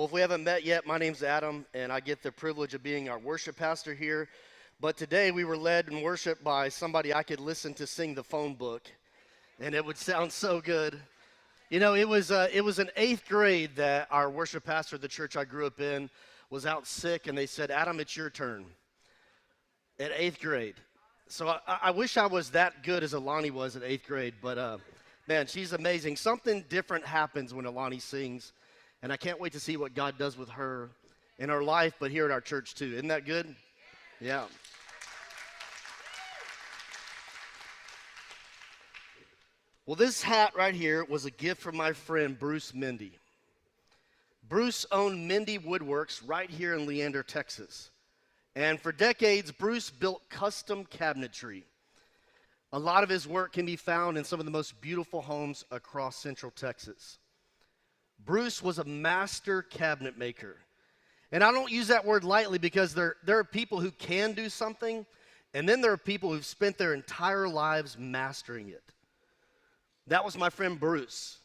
Well, if we haven't met yet, my name's Adam, and I get the privilege of being our worship pastor here. But today we were led in worship by somebody I could listen to sing the phone book, and it would sound so good. You know, it was in 8th grade that our worship pastor of the church I grew up in was out sick, and they said, Adam, it's your turn, at 8th grade. So I wish I was that good as Alani was at 8th grade, but man, she's amazing. Something different happens when Alani sings. And I can't wait to see what God does with her in our life, but here at our church too. Isn't that good? Yeah. Well, this hat right here was a gift from my friend Bruce Mindy. Bruce owned Mindy Woodworks right here in Leander, Texas. And for decades, Bruce built custom cabinetry. A lot of his work can be found in some of the most beautiful homes across Central Texas. Bruce was a master cabinet maker. And I don't use that word lightly because there are people who can do something, and then there are people who've spent their entire lives mastering it. That was my friend Bruce.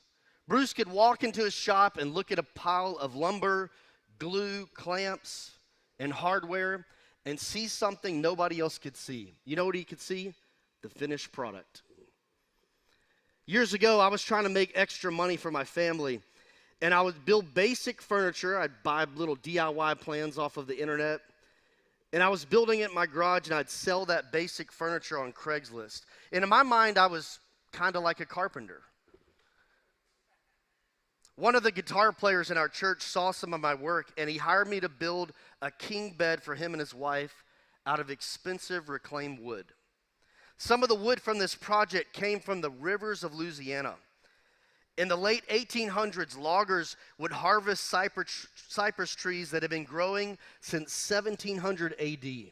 Bruce could walk into his shop and look at a pile of lumber, glue, clamps, and hardware and see something nobody else could see. You know what he could see? The finished product. Years ago, I was trying to make extra money for my family. And I would build basic furniture. I'd buy little DIY plans off of the internet. And I was building it in my garage, and I'd sell that basic furniture on Craigslist. And in my mind, I was kind of like a carpenter. One of the guitar players in our church saw some of my work, and he hired me to build a king bed for him and his wife out of expensive reclaimed wood. Some of the wood from this project came from the rivers of Louisiana. In the late 1800s, loggers would harvest cypress trees that had been growing since 1700 AD.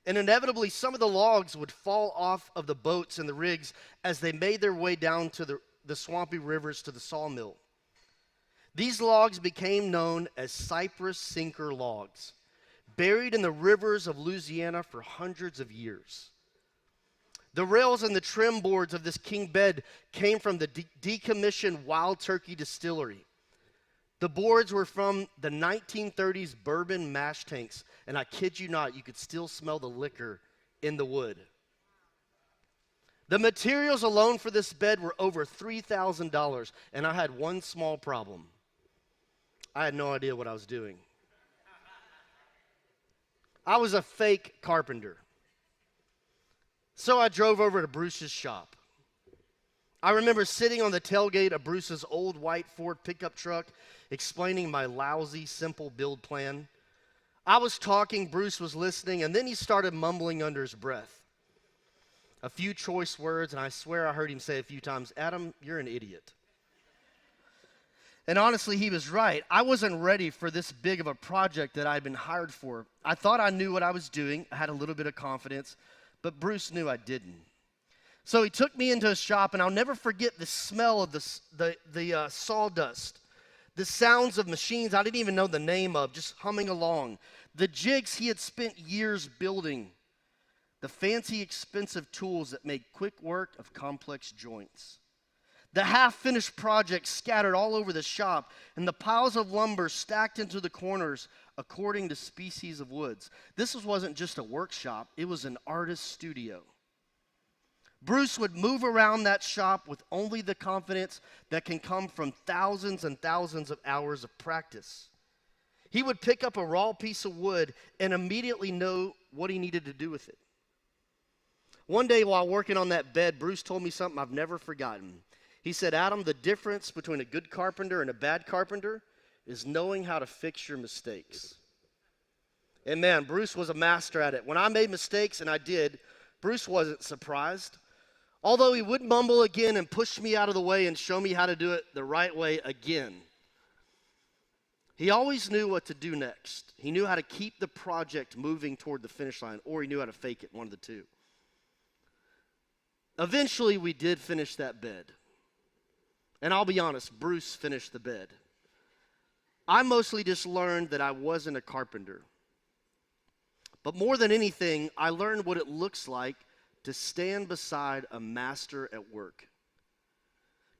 And inevitably, some of the logs would fall off of the boats and the rigs as they made their way down to the swampy rivers to the sawmill. These logs became known as cypress sinker logs, buried in the rivers of Louisiana for hundreds of years. The rails and the trim boards of this king bed came from the decommissioned Wild Turkey Distillery. The boards were from the 1930s bourbon mash tanks, and I kid you not, you could still smell the liquor in the wood. The materials alone for this bed were over $3,000, and I had one small problem. I had no idea what I was doing. I was a fake carpenter. So I drove over to Bruce's shop. I remember sitting on the tailgate of Bruce's old white Ford pickup truck, explaining my lousy, simple build plan. I was talking, Bruce was listening, and then he started mumbling under his breath. A few choice words, and I swear I heard him say a few times, Adam, you're an idiot. And honestly, he was right. I wasn't ready for this big of a project that I'd been hired for. I thought I knew what I was doing. I had a little bit of confidence. But Bruce knew I didn't. So he took me into his shop, and I'll never forget the smell of the sawdust, the sounds of machines I didn't even know the name of, just humming along, the jigs he had spent years building, the fancy, expensive tools that made quick work of complex joints, the half-finished projects scattered all over the shop, and the piles of lumber stacked into the corners according to species of woods. This wasn't just a workshop, it was an artist's studio. Bruce would move around that shop with only the confidence that can come from thousands and thousands of hours of practice. He would pick up a raw piece of wood and immediately know what he needed to do with it. One day while working on that bed, Bruce told me something I've never forgotten. He said, Adam, the difference between a good carpenter and a bad carpenter is knowing how to fix your mistakes. And man, Bruce was a master at it. When I made mistakes, and I did, Bruce wasn't surprised. Although he would mumble again and push me out of the way and show me how to do it the right way again. He always knew what to do next. He knew how to keep the project moving toward the finish line, or he knew how to fake it, one of the two. Eventually, we did finish that bed. And I'll be honest, Bruce finished the bed. I mostly just learned that I wasn't a carpenter. But more than anything, I learned what it looks like to stand beside a master at work.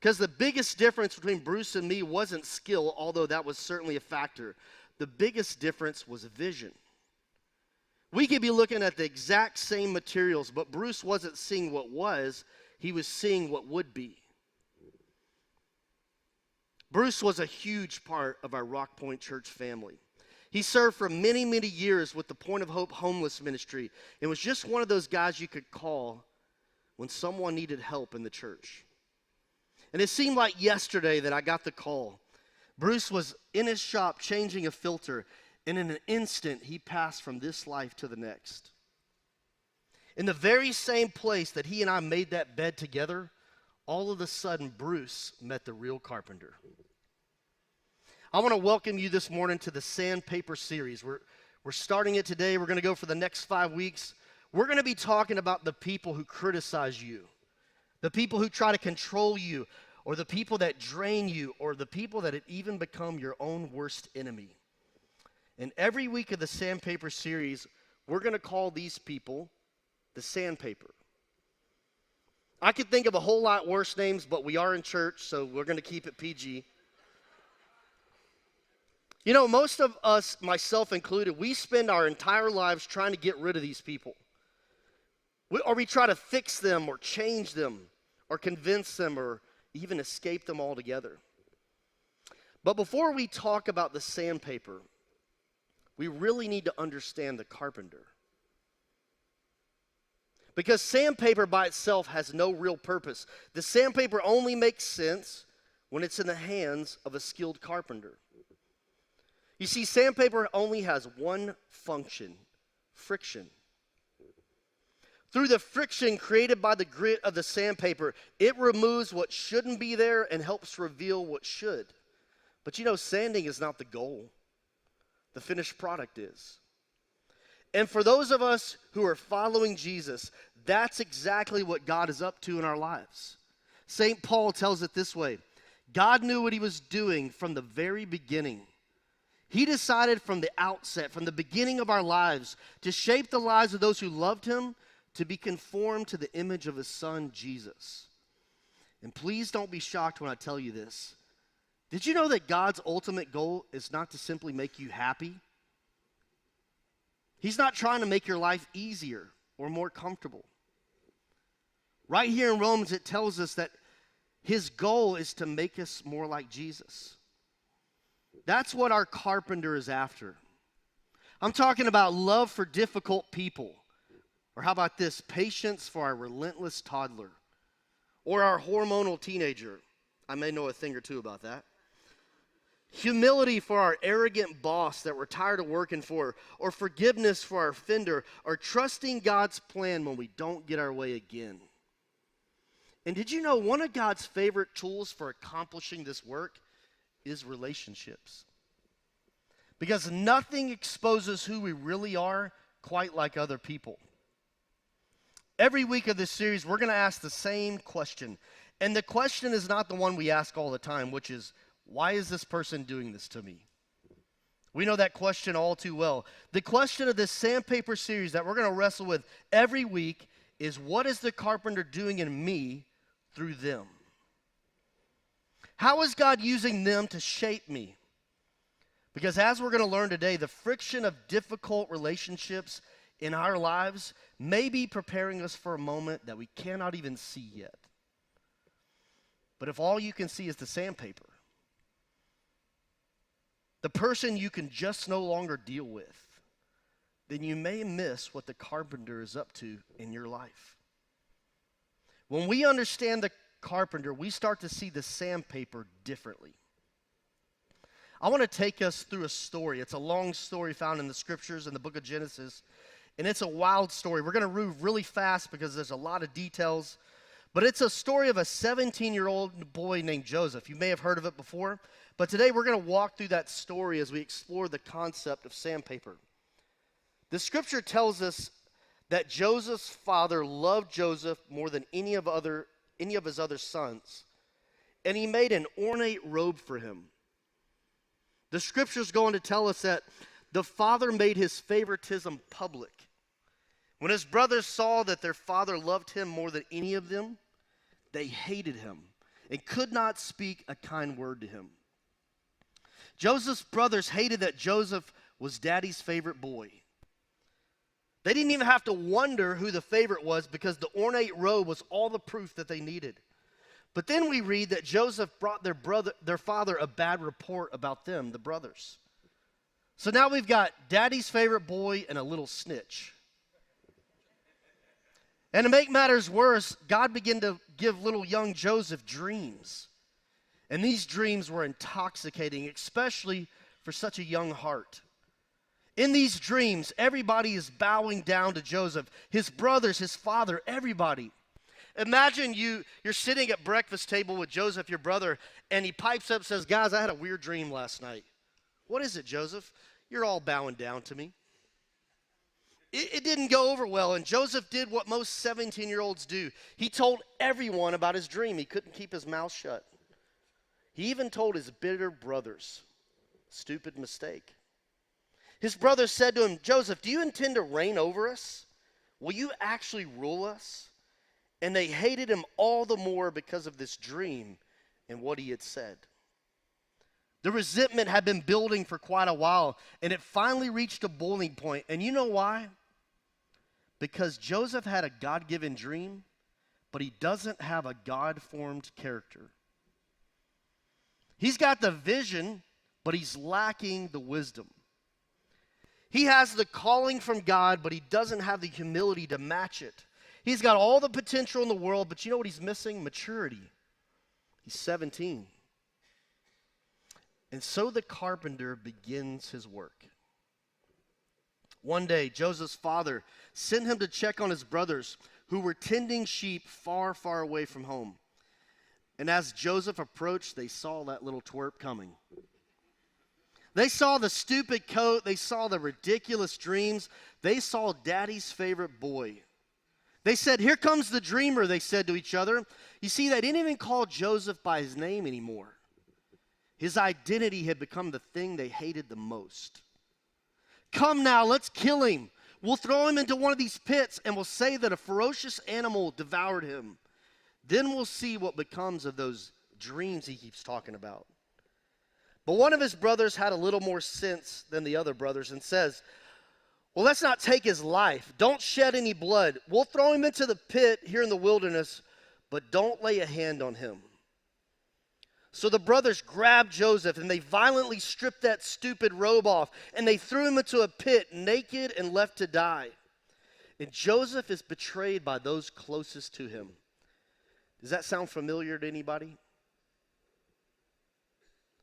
Because the biggest difference between Bruce and me wasn't skill, although that was certainly a factor. The biggest difference was vision. We could be looking at the exact same materials, but Bruce wasn't seeing what was, he was seeing what would be. Bruce was a huge part of our RockPointe church family. He served for many, many years with the Point of Hope homeless ministry and was just one of those guys you could call when someone needed help in the church. And it seemed like yesterday that I got the call. Bruce was in his shop changing a filter, and in an instant, he passed from this life to the next. In the very same place that he and I made that bed together, all of a sudden, Bruce met the real Carpenter. I want to welcome you this morning to the Sandpaper series. We're starting it today. We're going to go for the next 5 weeks. We're going to be talking about the people who criticize you, the people who try to control you, or the people that drain you, or the people that have even become your own worst enemy. And every week of the Sandpaper series, we're going to call these people the Sandpaper. I could think of a whole lot worse names, but we are in church, so we're going to keep it PG. You know, most of us, myself included, we spend our entire lives trying to get rid of these people. We try to fix them or change them or convince them or even escape them altogether. But before we talk about the Sandpaper, we really need to understand the Carpenter. Because sandpaper by itself has no real purpose. The sandpaper only makes sense when it's in the hands of a skilled carpenter. You see, sandpaper only has one function: friction. Through the friction created by the grit of the sandpaper, it removes what shouldn't be there and helps reveal what should. But you know, sanding is not the goal. The finished product is. And for those of us who are following Jesus, that's exactly what God is up to in our lives. St. Paul tells it this way: God knew what he was doing from the very beginning. He decided from the outset, from the beginning of our lives, to shape the lives of those who loved him to be conformed to the image of his son, Jesus. And please don't be shocked when I tell you this. Did you know that God's ultimate goal is not to simply make you happy? He's not trying to make your life easier or more comfortable. Right here in Romans, it tells us that his goal is to make us more like Jesus. That's what our carpenter is after. I'm talking about love for difficult people. Or how about this? Patience for our relentless toddler. Or our hormonal teenager. I may know a thing or two about that. Humility for our arrogant boss that we're tired of working for. Or forgiveness for our offender. Or trusting God's plan when we don't get our way again. And did you know one of God's favorite tools for accomplishing this work is relationships? Because nothing exposes who we really are quite like other people. Every week of this series, we're going to ask the same question. And the question is not the one we ask all the time, which is, why is this person doing this to me? We know that question all too well. The question of this Sandpaper series that we're going to wrestle with every week is, what is the carpenter doing in me through them? How is God using them to shape me? Because as we're going to learn today, the friction of difficult relationships in our lives may be preparing us for a moment that we cannot even see yet. But if all you can see is the sandpaper, the person you can just no longer deal with, then you may miss what the carpenter is up to in your life. When we understand the carpenter, we start to see the sandpaper differently. I want to take us through a story. It's a long story found in the scriptures in the book of Genesis, and it's a wild story. We're going to move really fast because there's a lot of details, but it's a story of a 17-year-old boy named Joseph. You may have heard of it before, but today we're going to walk through that story as we explore the concept of sandpaper. The scripture tells us that Joseph's father loved Joseph more than any of his other sons, and he made an ornate robe for him. The scripture's going to tell us that the father made his favoritism public. When his brothers saw that their father loved him more than any of them, they hated him. and could not speak a kind word to him. Joseph's brothers hated that Joseph was daddy's favorite boy. They didn't even have to wonder who the favorite was because the ornate robe was all the proof that they needed. But then we read that Joseph brought their father a bad report about them, the brothers. So now we've got daddy's favorite boy and a little snitch. And to make matters worse, God began to give little young Joseph dreams. And these dreams were intoxicating, especially for such a young heart. In these dreams, everybody is bowing down to Joseph, his brothers, his father, everybody. Imagine you're sitting at breakfast table with Joseph, your brother, and he pipes up and says, guys, I had a weird dream last night. What is it, Joseph? You're all bowing down to me. It didn't go over well, and Joseph did what most 17-year-olds do. He told everyone about his dream. He couldn't keep his mouth shut. He even told his bitter brothers. Stupid mistake. His brothers said to him, Joseph, do you intend to reign over us? Will you actually rule us? And they hated him all the more because of this dream and what he had said. The resentment had been building for quite a while, and it finally reached a boiling point. And you know why? Because Joseph had a God-given dream, but he doesn't have a God-formed character. He's got the vision, but he's lacking the wisdom. He has the calling from God, but he doesn't have the humility to match it. He's got all the potential in the world, but you know what he's missing? Maturity. He's 17. And so the carpenter begins his work. One day, Joseph's father sent him to check on his brothers who were tending sheep far, far away from home. And as Joseph approached, they saw that little twerp coming. They saw the stupid coat. They saw the ridiculous dreams. They saw daddy's favorite boy. They said, here comes the dreamer, they said to each other. You see, they didn't even call Joseph by his name anymore. His identity had become the thing they hated the most. Come now, let's kill him. We'll throw him into one of these pits and we'll say that a ferocious animal devoured him. Then we'll see what becomes of those dreams he keeps talking about. But one of his brothers had a little more sense than the other brothers and says, well, let's not take his life. Don't shed any blood. We'll throw him into the pit here in the wilderness, but don't lay a hand on him. So the brothers grabbed Joseph and they violently stripped that stupid robe off and they threw him into a pit naked and left to die. And Joseph is betrayed by those closest to him. Does that sound familiar to anybody?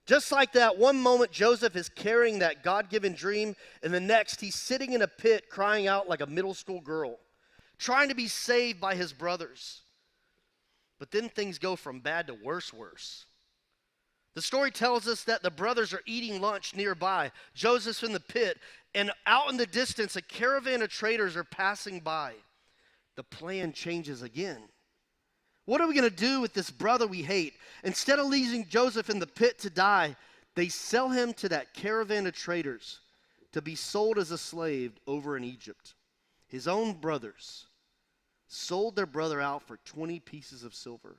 Just like that, one moment Joseph is carrying that God-given dream, and the next he's sitting in a pit crying out like a middle school girl, trying to be saved by his brothers. But then things go from bad to worse. The story tells us that the brothers are eating lunch nearby. Joseph's in the pit, and out in the distance, a caravan of traders are passing by. The plan changes again. What are we going to do with this brother we hate? Instead of leaving Joseph in the pit to die, they sell him to that caravan of traders to be sold as a slave over in Egypt. His own brothers sold their brother out for 20 pieces of silver.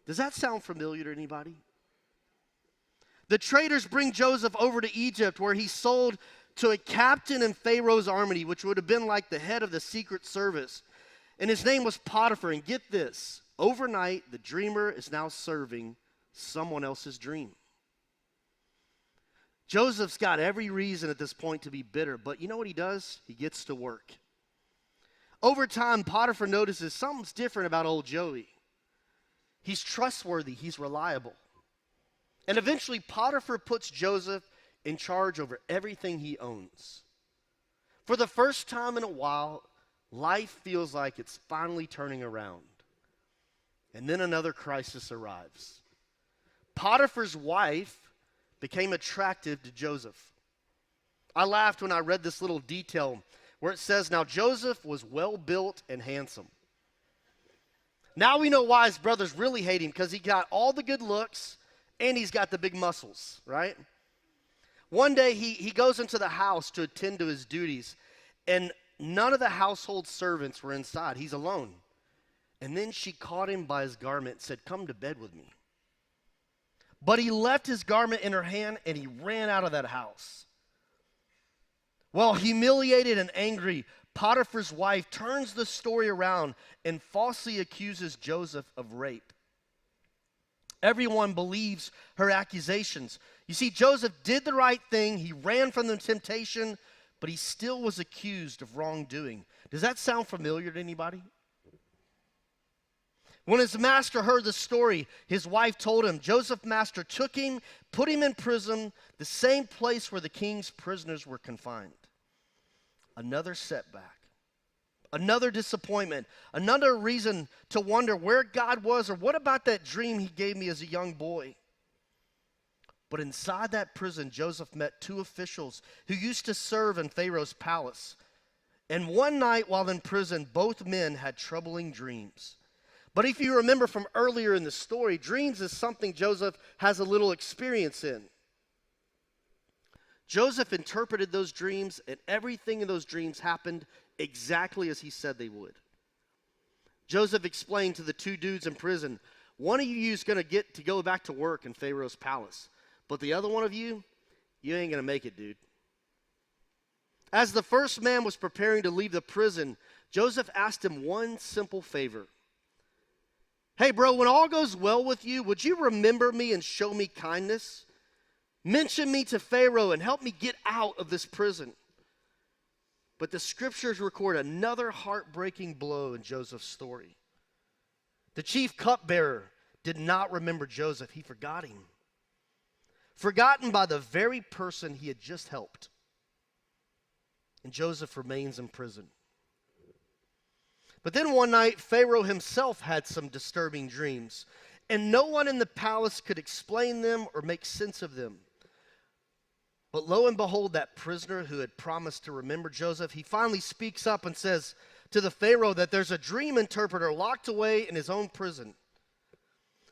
Does that sound familiar to anybody? The traders bring Joseph over to Egypt, where he's sold to a captain in Pharaoh's army, which would have been like the head of the secret service. And his name was Potiphar. And get this, overnight, the dreamer is now serving someone else's dream. Joseph's got every reason at this point to be bitter, but you know what he does? He gets to work. Over time, Potiphar notices something's different about old Joey. He's trustworthy, he's reliable. And eventually, Potiphar puts Joseph in charge over everything he owns. For the first time in a while, life feels like it's finally turning around. And then another crisis arrives. Potiphar's wife became attractive to Joseph. I laughed when I read this little detail where it says, now Joseph was well built and handsome. Now we know why his brothers really hate him, because he got all the good looks and he's got the big muscles, right? One day he goes into the house to attend to his duties, and none of the household servants were inside. He's alone. And then she caught him by his garment and said, "Come to bed with me." But he left his garment in her hand and he ran out of that house. Well, humiliated and angry, Potiphar's wife turns the story around and falsely accuses Joseph of rape. Everyone believes her accusations. You see, Joseph did the right thing. He ran from the temptation, but he still was accused of wrongdoing. Does that sound familiar to anybody? When his master heard the story, his wife told him, Joseph's master took him, put him in prison, the same place where the king's prisoners were confined. Another setback, another disappointment, another reason to wonder where God was or what about that dream he gave me as a young boy. But inside that prison, Joseph met two officials who used to serve in Pharaoh's palace. And one night while in prison, both men had troubling dreams. But if you remember from earlier in the story, dreams is something Joseph has a little experience in. Joseph interpreted those dreams, and everything in those dreams happened exactly as he said they would. Joseph explained to the two dudes in prison, one of you is going to get to go back to work in Pharaoh's palace, but the other one of you ain't going to make it, dude. As the first man was preparing to leave the prison, Joseph asked him one simple favor. Hey, bro, when all goes well with you, would you remember me and show me kindness? Mention me to Pharaoh and help me get out of this prison. But the scriptures record another heartbreaking blow in Joseph's story. The chief cupbearer did not remember Joseph. He forgot him. Forgotten by the very person he had just helped. And Joseph remains in prison. But then one night, Pharaoh himself had some disturbing dreams, and no one in the palace could explain them or make sense of them. But lo and behold, that prisoner who had promised to remember Joseph, he finally speaks up and says to the Pharaoh that there's a dream interpreter locked away in his own prison.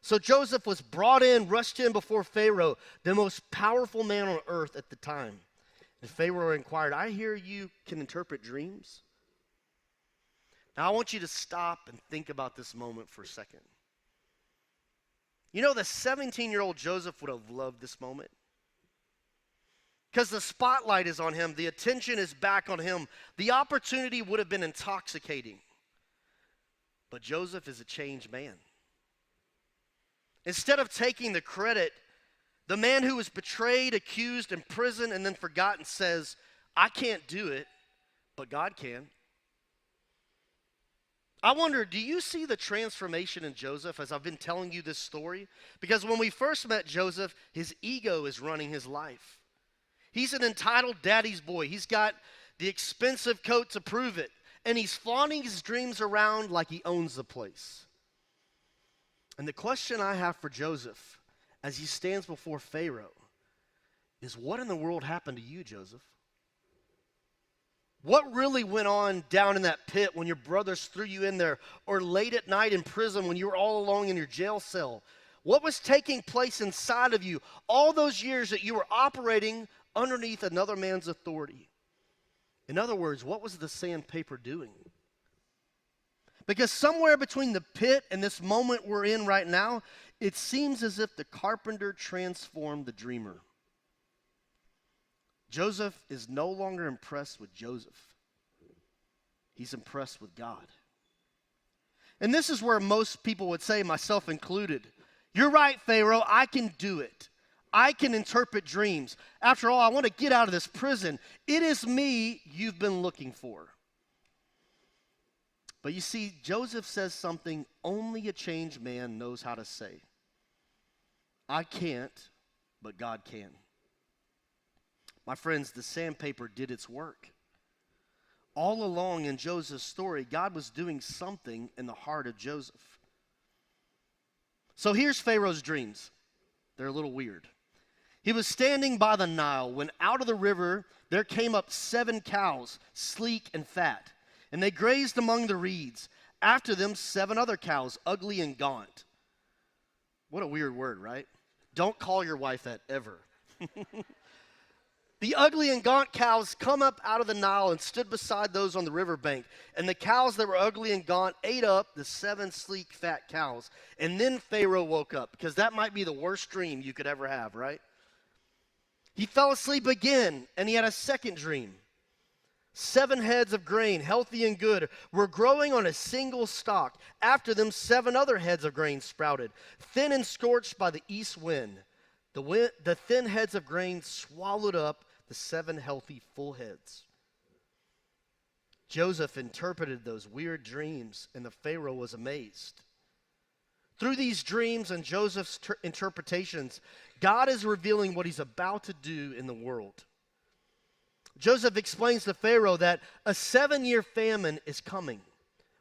So Joseph was brought in, rushed in before Pharaoh, the most powerful man on earth at the time. And Pharaoh inquired, I hear you can interpret dreams? Now I want you to stop and think about this moment for a second. You know, the 17-year-old Joseph would have loved this moment. Because the spotlight is on him. The attention is back on him. The opportunity would have been intoxicating. But Joseph is a changed man. Instead of taking the credit, the man who was betrayed, accused, imprisoned, and then forgotten says, I can't do it, but God can. I wonder, do you see the transformation in Joseph as I've been telling you this story? Because when we first met Joseph, his ego is running his life. He's an entitled daddy's boy. He's got the expensive coat to prove it. And he's flaunting his dreams around like he owns the place. And the question I have for Joseph as he stands before Pharaoh is, what in the world happened to you, Joseph? What really went on down in that pit when your brothers threw you in there, or late at night in prison when you were all alone in your jail cell? What was taking place inside of you all those years that you were operating underneath another man's authority? In other words, what was the sandpaper doing? Because somewhere between the pit and this moment we're in right now, it seems as if the carpenter transformed the dreamer. Joseph is no longer impressed with Joseph. He's impressed with God. And this is where most people would say, myself included, you're right, Pharaoh, I can do it. I can interpret dreams. After all, I want to get out of this prison. It is me you've been looking for. But you see, Joseph says something only a changed man knows how to say. I can't, but God can. My friends, the sandpaper did its work. All along in Joseph's story, God was doing something in the heart of Joseph. So here's Pharaoh's dreams. They're a little weird. He was standing by the Nile when out of the river there came up 7 cows, sleek and fat, and they grazed among the reeds. After them, 7 other cows, ugly and gaunt. What a weird word, right? Don't call your wife that ever. The ugly and gaunt cows come up out of the Nile and stood beside those on the riverbank. And the cows that were ugly and gaunt ate up the 7 sleek, fat cows. And then Pharaoh woke up, because that might be the worst dream you could ever have, right? He fell asleep again, and he had a second dream. 7 heads of grain, healthy and good, were growing on a single stalk. After them, 7 other heads of grain sprouted, thin and scorched by the east wind. The thin heads of grain swallowed up the 7 healthy, full heads. Joseph interpreted those weird dreams, and the Pharaoh was amazed. Through these dreams and Joseph's interpretations, God is revealing what he's about to do in the world. Joseph explains to Pharaoh that a 7-year famine is coming.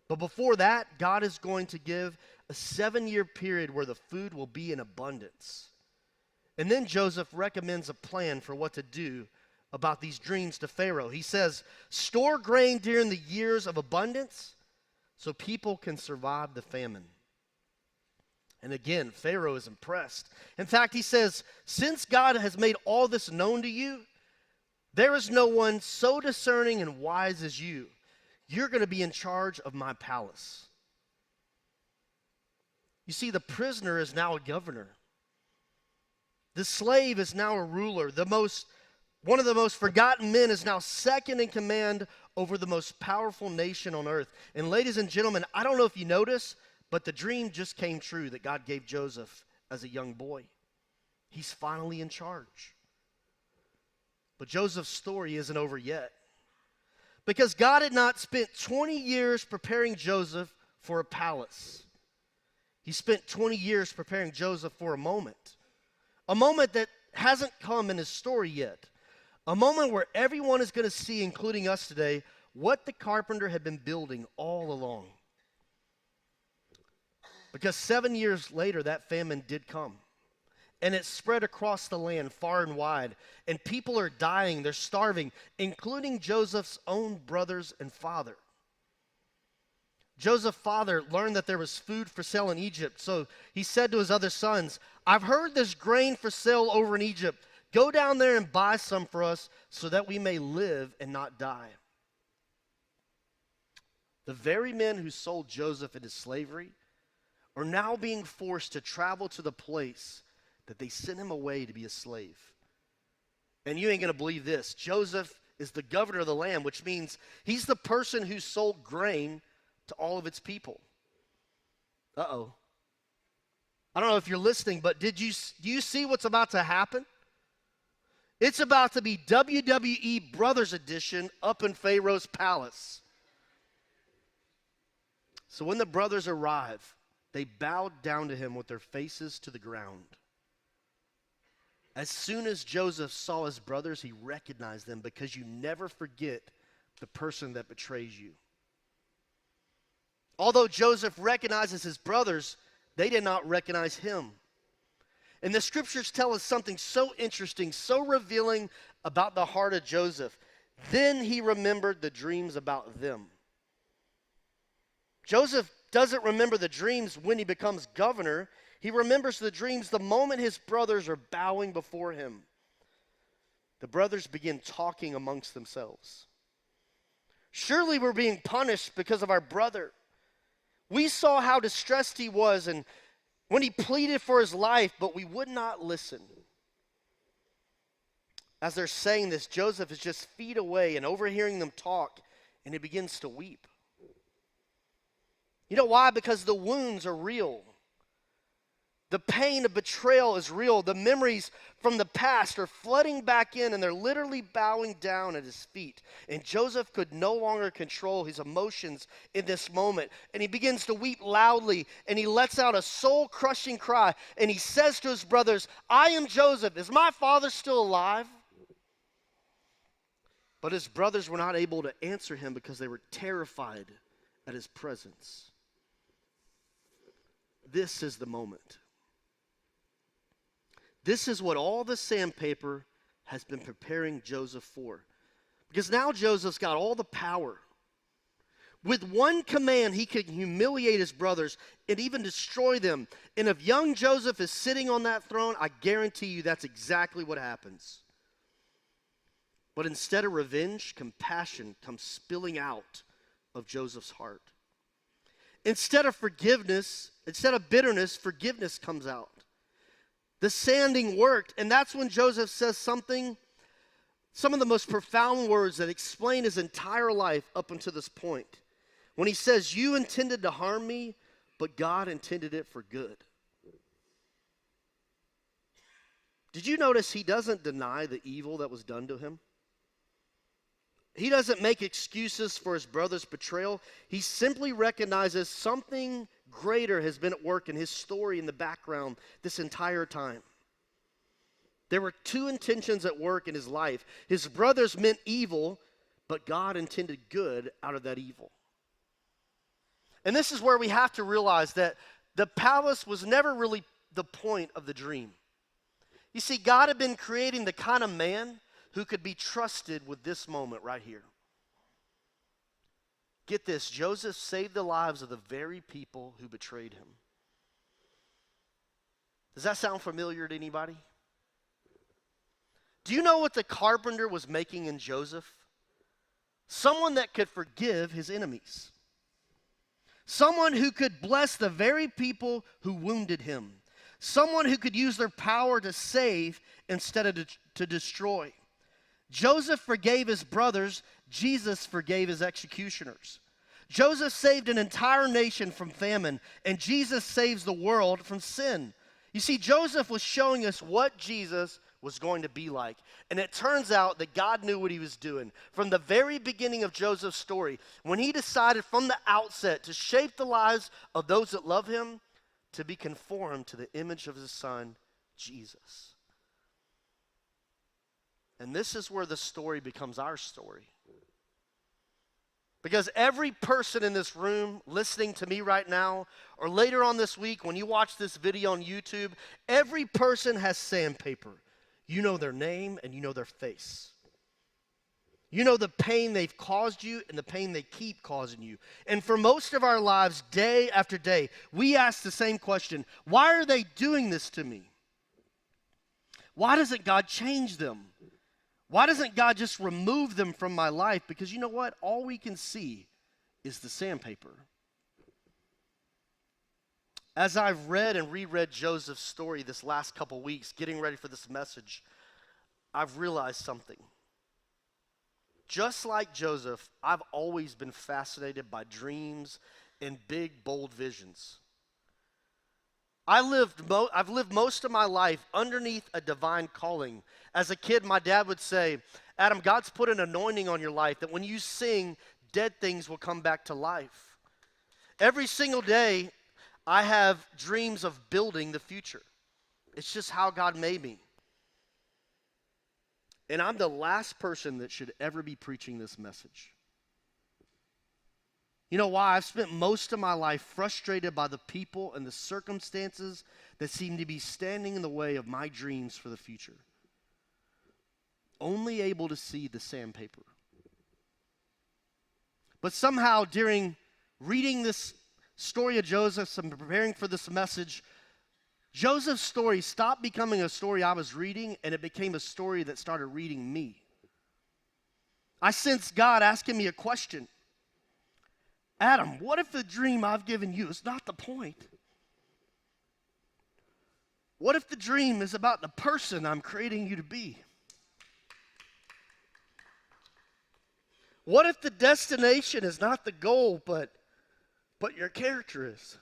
But before that, God is going to give a 7-year period where the food will be in abundance. And then Joseph recommends a plan for what to do about these dreams to Pharaoh. He says, store grain during the years of abundance so people can survive the famine. And again, Pharaoh is impressed. In fact, he says, since God has made all this known to you, there is no one so discerning and wise as you. You're going to be in charge of my palace. You see, the prisoner is now a governor. The slave is now a ruler. One of the most forgotten men is now second in command over the most powerful nation on earth. And ladies and gentlemen, I don't know if you notice, but the dream just came true that God gave Joseph as a young boy. He's finally in charge. But Joseph's story isn't over yet. Because God had not spent 20 years preparing Joseph for a palace. He spent 20 years preparing Joseph for a moment that hasn't come in his story yet. A moment where everyone is going to see, including us today, what the carpenter had been building all along. Because 7 years later, that famine did come. And it spread across the land far and wide. And people are dying, they're starving, including Joseph's own brothers and father. Joseph's father learned that there was food for sale in Egypt. So he said to his other sons, I've heard there's grain for sale over in Egypt. Go down there and buy some for us so that we may live and not die. The very men who sold Joseph into slavery are now being forced to travel to the place that they sent him away to be a slave. And you ain't going to believe this. Joseph is the governor of the land, which means he's the person who sold grain to all of its people. Uh-oh. I don't know if you're listening, but do you see what's about to happen? It's about to be WWE Brothers Edition up in Pharaoh's palace. So when the brothers arrive, they bowed down to him with their faces to the ground. As soon as Joseph saw his brothers, he recognized them, because you never forget the person that betrays you. Although Joseph recognizes his brothers, they did not recognize him. And the scriptures tell us something so interesting, so revealing about the heart of Joseph. Then he remembered the dreams about them. Joseph doesn't remember the dreams when he becomes governor. He remembers the dreams the moment his brothers are bowing before him. The brothers begin talking amongst themselves. Surely we're being punished because of our brother. We saw how distressed he was and when he pleaded for his life, but we would not listen. As they're saying this, Joseph is just feet away and overhearing them talk, and he begins to weep. You know why? Because the wounds are real. The pain of betrayal is real. The memories from the past are flooding back in, and they're literally bowing down at his feet. And Joseph could no longer control his emotions in this moment. And he begins to weep loudly, and he lets out a soul-crushing cry. And he says to his brothers, I am Joseph. Is my father still alive? But his brothers were not able to answer him because they were terrified at his presence. This is the moment. This is what all the sandpaper has been preparing Joseph for. Because now Joseph's got all the power. With one command, he could humiliate his brothers and even destroy them. And if young Joseph is sitting on that throne, I guarantee you that's exactly what happens. But instead of revenge, compassion comes spilling out of Joseph's heart. Instead of bitterness, forgiveness comes out. The sanding worked, and that's when Joseph says some of the most profound words that explain his entire life up until this point. When he says, "You intended to harm me, but God intended it for good." Did you notice he doesn't deny the evil that was done to him? He doesn't make excuses for his brother's betrayal. He simply recognizes something greater has been at work in his story in the background this entire time. There were two intentions at work in his life. His brothers meant evil, but God intended good out of that evil. And this is where we have to realize that the palace was never really the point of the dream. You see, God had been creating the kind of man who could be trusted with this moment right here. Get this, Joseph saved the lives of the very people who betrayed him. Does that sound familiar to anybody? Do you know what the carpenter was making in Joseph? Someone that could forgive his enemies. Someone who could bless the very people who wounded him. Someone who could use their power to save instead of to destroy. Joseph forgave his brothers. Jesus forgave his executioners. Joseph saved an entire nation from famine, and Jesus saves the world from sin. You see, Joseph was showing us what Jesus was going to be like. And it turns out that God knew what he was doing. From the very beginning of Joseph's story, when he decided from the outset to shape the lives of those that love him, to be conformed to the image of his son, Jesus. And this is where the story becomes our story. Because every person in this room listening to me right now, or later on this week when you watch this video on YouTube, every person has sandpaper. You know their name and you know their face. You know the pain they've caused you and the pain they keep causing you. And for most of our lives, day after day, we ask the same question: why are they doing this to me? Why doesn't God change them? Why doesn't God just remove them from my life? Because you know what? All we can see is the sandpaper. As I've read and reread Joseph's story this last couple weeks, getting ready for this message, I've realized something. Just like Joseph, I've always been fascinated by dreams and big, bold visions. I've lived most of my life underneath a divine calling. As a kid, my dad would say, "Adam, God's put an anointing on your life that when you sing, dead things will come back to life." Every single day, I have dreams of building the future. It's just how God made me. And I'm the last person that should ever be preaching this message. You know why? I've spent most of my life frustrated by the people and the circumstances that seem to be standing in the way of my dreams for the future. Only able to see the sandpaper. But somehow during reading this story of Joseph and preparing for this message, Joseph's story stopped becoming a story I was reading, and it became a story that started reading me. I sensed God asking me a question. Adam, what if the dream I've given you is not the point? What if the dream is about the person I'm creating you to be? What if the destination is not the goal, but your character is?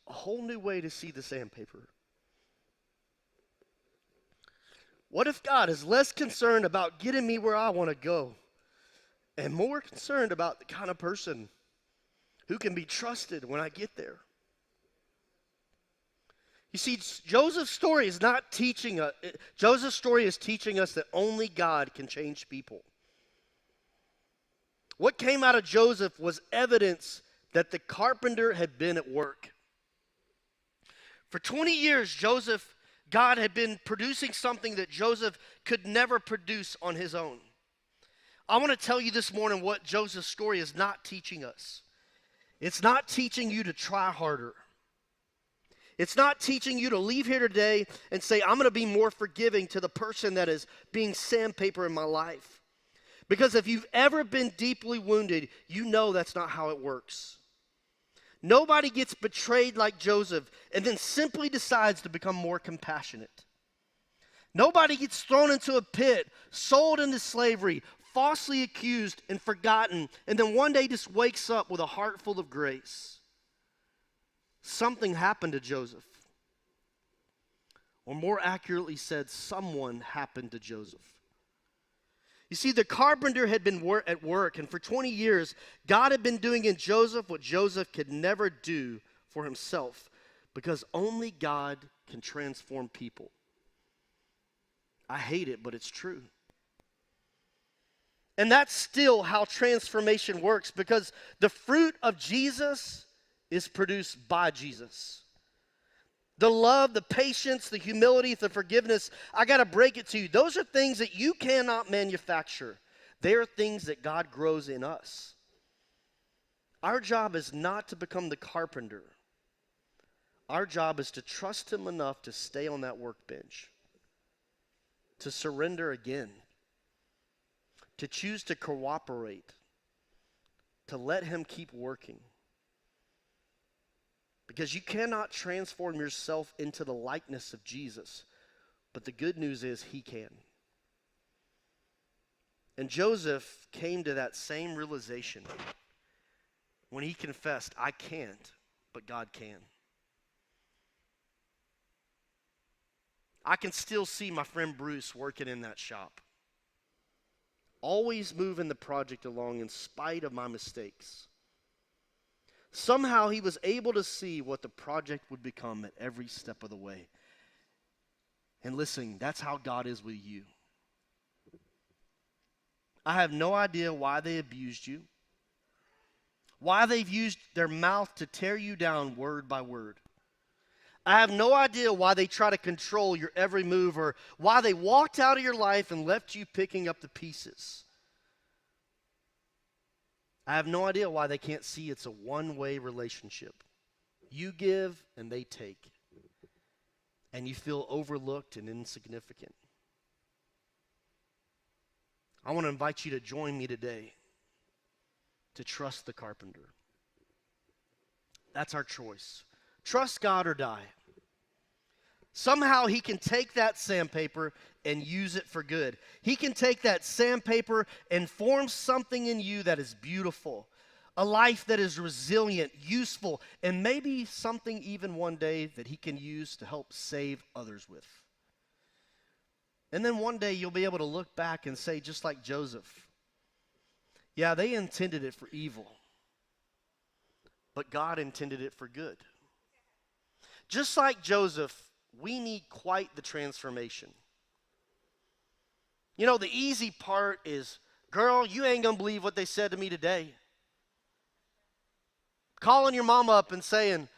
A whole new way to see the sandpaper. What if God is less concerned about getting me where I want to go and more concerned about the kind of person who can be trusted when I get there? You see, Joseph's story is not teaching us. Joseph's story is teaching us that only God can change people. What came out of Joseph was evidence that the carpenter had been at work. For 20 years, God had been producing something that Joseph could never produce on his own. I want to tell you this morning what Joseph's story is not teaching us. It's not teaching you to try harder. It's not teaching you to leave here today and say, I'm going to be more forgiving to the person that is being sandpaper in my life. Because if you've ever been deeply wounded, you know that's not how it works. Nobody gets betrayed like Joseph and then simply decides to become more compassionate. Nobody gets thrown into a pit, sold into slavery, falsely accused and forgotten, and then one day just wakes up with a heart full of grace. Something happened to Joseph. Or more accurately said, someone happened to Joseph. You see, the carpenter had been at work, and for 20 years, God had been doing in Joseph what Joseph could never do for himself, because only God can transform people. I hate it, but it's true. And that's still how transformation works, because the fruit of Jesus is produced by Jesus. The love, the patience, the humility, the forgiveness, I got to break it to you. Those are things that you cannot manufacture. They are things that God grows in us. Our job is not to become the carpenter. Our job is to trust him enough to stay on that workbench, to surrender again, to choose to cooperate, to let him keep working. Because you cannot transform yourself into the likeness of Jesus, but the good news is he can. And Joseph came to that same realization when he confessed, I can't, but God can. I can still see my friend Bruce working in that shop, always moving the project along in spite of my mistakes. Somehow he was able to see what the project would become at every step of the way. And listen, that's how God is with you. I have no idea why they abused you, why they've used their mouth to tear you down word by word. I have no idea why they try to control your every move, or why they walked out of your life and left you picking up the pieces. I have no idea why they can't see it's a one-way relationship. You give and they take. And you feel overlooked and insignificant. I want to invite you to join me today to trust the carpenter. That's our choice. Trust God or die. Somehow he can take that sandpaper and use it for good. He can take that sandpaper and form something in you that is beautiful, a life that is resilient, useful, and maybe something even one day that he can use to help save others with. And then one day you'll be able to look back and say, just like Joseph, yeah, they intended it for evil, but God intended it for good. Just like Joseph, we need quite the transformation. You know, the easy part is, girl, you ain't gonna believe what they said to me today. Calling your mom up and saying,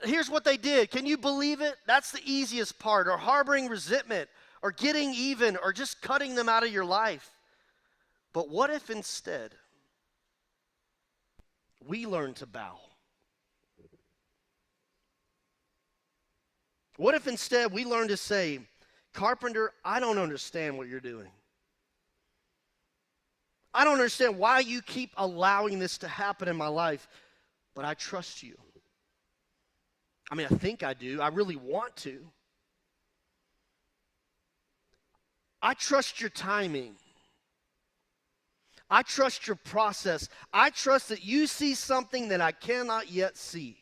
here's what they did. Can you believe it? That's the easiest part. Or harboring resentment, or getting even, or just cutting them out of your life. But what if instead we learn to bow? What if instead we learn to say, Carpenter, I don't understand what you're doing. I don't understand why you keep allowing this to happen in my life, but I trust you. I mean, I think I do. I really want to. I trust your timing. I trust your process. I trust that you see something that I cannot yet see.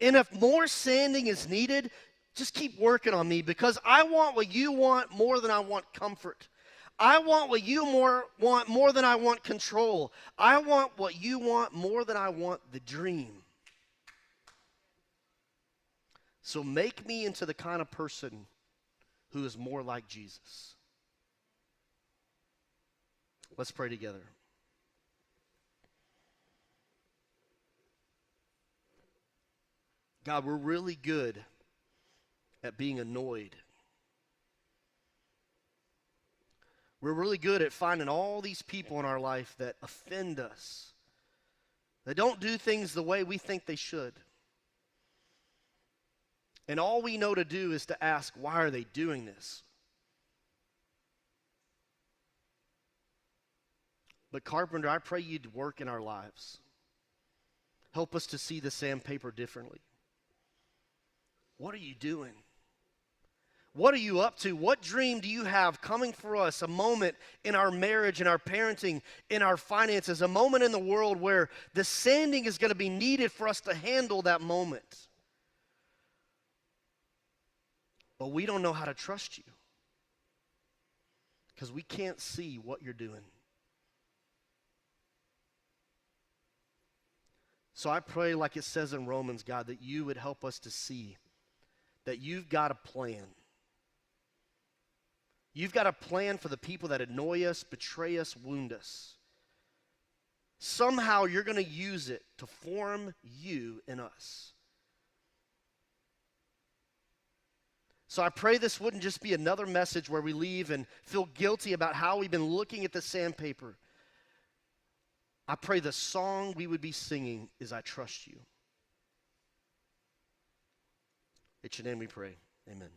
And if more sanding is needed, just keep working on me, because I want what you want more than I want comfort. I want what you want more than I want control. I want what you want more than I want the dream. So make me into the kind of person who is more like Jesus. Let's pray together. God, we're really good at being annoyed. We're really good at finding all these people in our life that offend us, that don't do things the way we think they should. And all we know to do is to ask, why are they doing this? But Carpenter, I pray you'd work in our lives. Help us to see the sandpaper differently. What are you doing? What are you up to? What dream do you have coming for us? A moment in our marriage, in our parenting, in our finances, a moment in the world where the sanding is going to be needed for us to handle that moment. But we don't know how to trust you because we can't see what you're doing. So I pray, like it says in Romans, God, that you would help us to see that you've got a plan. You've got a plan for the people that annoy us, betray us, wound us. Somehow you're going to use it to form you in us. So I pray this wouldn't just be another message where we leave and feel guilty about how we've been looking at the sandpaper. I pray the song we would be singing is I trust you. It's your name we pray. Amen.